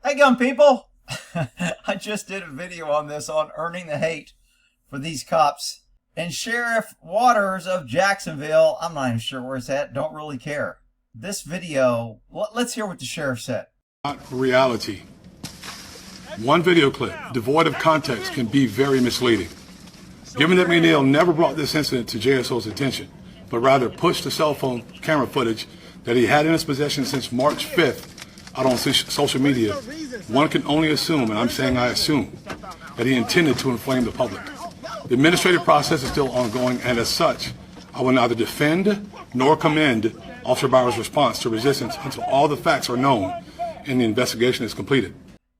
Hey, gun people! I just did a video on this, on earning the hate for these cops. And Sheriff Waters of Jacksonville, I'm not even sure where it's at, don't really care. This video, let's hear what the sheriff said. Not reality. One video clip, devoid of context, can be very misleading. Given that McNeil never brought this incident to JSO's attention, but rather pushed the cell phone camera footage that he had in his possession since March 5th out on social media, one can only assume, and I'm saying I assume, that he intended to inflame the public. The administrative process is still ongoing, and as such, I will neither defend nor commend Officer Bauer's response to resistance until all the facts are known and the investigation is completed.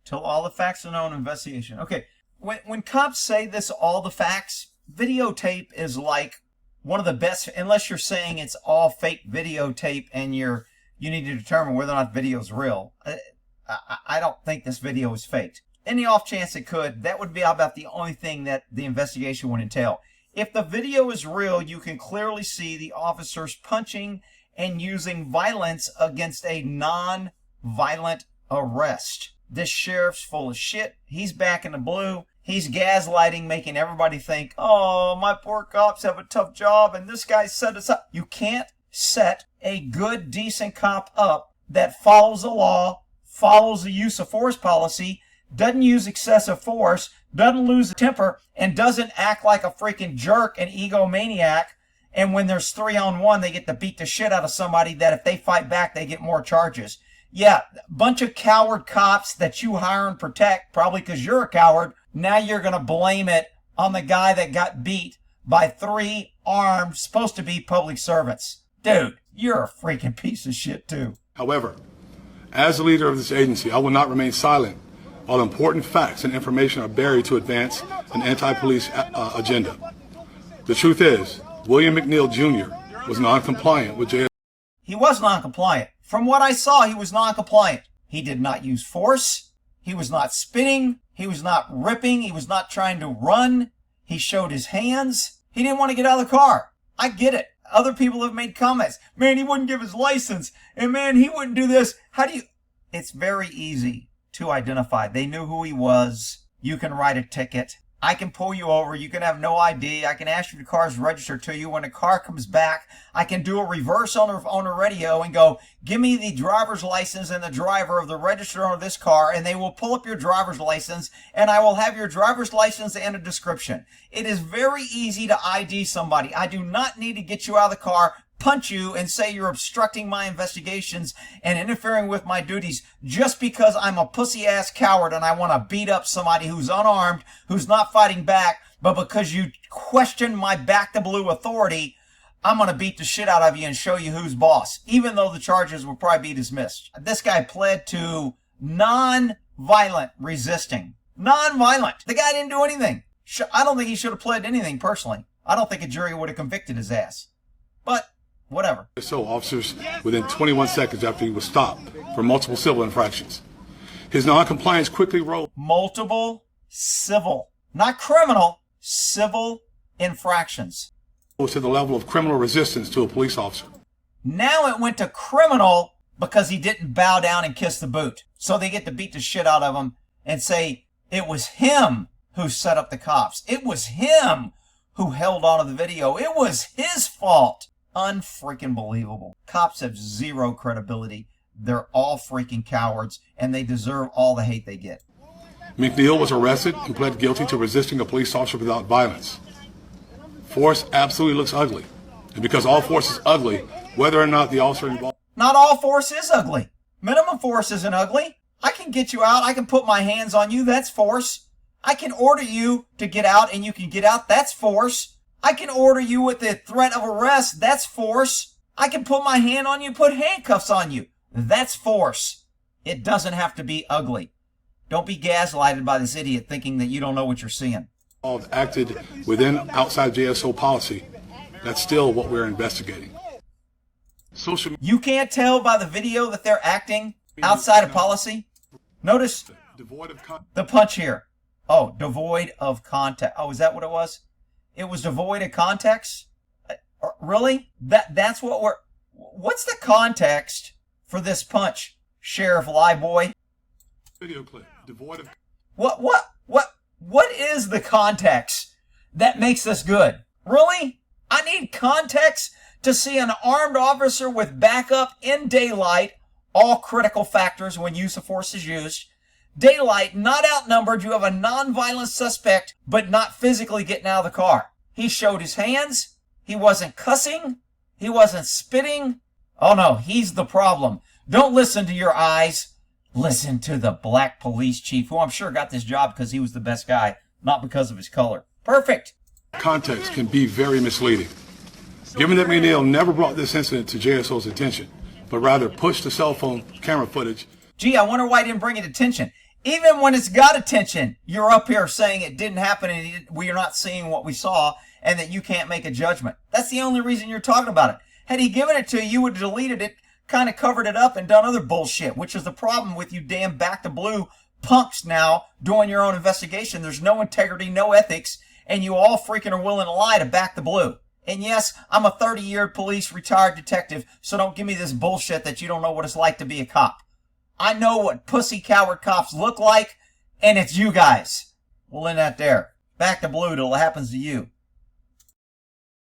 Till all the facts are known, investigation. Okay, when cops say this, all the facts, videotape is like one of the best, unless you're saying it's all fake videotape and you need to determine whether or not the video is real. I don't think this video is faked. In the off chance it could, that would be about the only thing that the investigation would entail. If the video is real, you can clearly see the officers punching and using violence against a non-violent arrest. This sheriff's full of shit. He's back in the blue. He's gaslighting, making everybody think, oh, my poor cops have a tough job and this guy set us up. You can't set a good, decent cop up that follows the law, follows the use of force policy, doesn't use excessive force, doesn't lose temper, and doesn't act like a freaking jerk and egomaniac. And when there's 3-on-1, they get to beat the shit out of somebody that if they fight back, they get more charges. Yeah, a bunch of coward cops that you hire and protect, probably because you're a coward. Now you're going to blame it on the guy that got beat by 3 armed, supposed to be public servants. Dude, you're a freaking piece of shit too. However, as the leader of this agency, I will not remain silent while important facts and information are buried to advance an anti-police agenda. The truth is, William McNeil Jr. was non-compliant with JSO. He was non-compliant. From what I saw, he was non-compliant. He did not use force. He was not spitting. He was not ripping. He was not trying to run. He showed his hands. He didn't want to get out of the car. I get it. Other people have made comments. Man, he wouldn't give his license. And man, he wouldn't do this. How do you... It's very easy to identify. They knew who he was. You can write a ticket. I can pull you over. You can have no ID. I can ask you if the car's registered to you. When the car comes back, I can do a reverse on the radio and go, give me the driver's license and the driver of the registered owner of this car, and they will pull up your driver's license, and I will have your driver's license and a description. It is very easy to ID somebody. I do not need to get you out of the car, punch you, and say you're obstructing my investigations and interfering with my duties just because I'm a pussy-ass coward and I want to beat up somebody who's unarmed, who's not fighting back, but because you question my back-to-blue authority, I'm going to beat the shit out of you and show you who's boss, even though the charges will probably be dismissed. This guy pled to non-violent resisting. Non-violent. The guy didn't do anything. I don't think he should have pled anything, personally. I don't think a jury would have convicted his ass. But whatever. So officers within 21 seconds after he was stopped for multiple civil infractions. His non-compliance quickly rose. Multiple civil, not criminal, civil infractions. To the level of criminal resistance to a police officer. Now it went to criminal because he didn't bow down and kiss the boot. So they get to beat the shit out of him and say it was him who set up the cops. It was him who held on to the video. It was his fault. Unfreaking believable. Cops have zero credibility. They're all freaking cowards, and they deserve all the hate they get. McNeil was arrested and pled guilty to resisting a police officer without violence. Force absolutely looks ugly. And because all force is ugly, whether or not the officer involved... Not all force is ugly. Minimum force isn't ugly. I can get you out. I can put my hands on you. That's force. I can order you to get out, and you can get out. That's force. I can order you with the threat of arrest. That's force. I can put my hand on you, put handcuffs on you. That's force. It doesn't have to be ugly. Don't be gaslighted by this idiot thinking that you don't know what you're seeing. Acted within outside JSO policy. That's still what we're investigating. You can't tell by the video that they're acting outside of policy? Notice the punch here. Oh, devoid of context. Oh, is that what it was? It was devoid of context? Really? That's what what's the context for this punch, Sheriff Lie Boy? Video clip devoid of What is the context that makes this good? Really? I need context to see an armed officer with backup in daylight, all critical factors when use of force is used. Daylight, not outnumbered, you have a non-violent suspect, but not physically getting out of the car. He showed his hands. He wasn't cussing. He wasn't spitting. Oh no, he's the problem. Don't listen to your eyes. Listen to the black police chief, who I'm sure got this job because he was the best guy, not because of his color. Perfect. context can be very misleading. Given that McNeil never brought this incident to JSO's attention, but rather pushed the cell phone camera footage. Gee, I wonder why he didn't bring it attention. Even when it's got attention, you're up here saying it didn't happen and we are not seeing what we saw and that you can't make a judgment. That's the only reason you're talking about it. Had he given it to you, you would have deleted it, kind of covered it up and done other bullshit, which is the problem with you damn back to blue punks now doing your own investigation. There's no integrity, no ethics, and you all freaking are willing to lie to back the blue. And yes, I'm a 30-year police retired detective, so don't give me this bullshit that you don't know what it's like to be a cop. I know what pussy coward cops look like, and it's you guys. We'll end that there. Back to blue till it happens to you.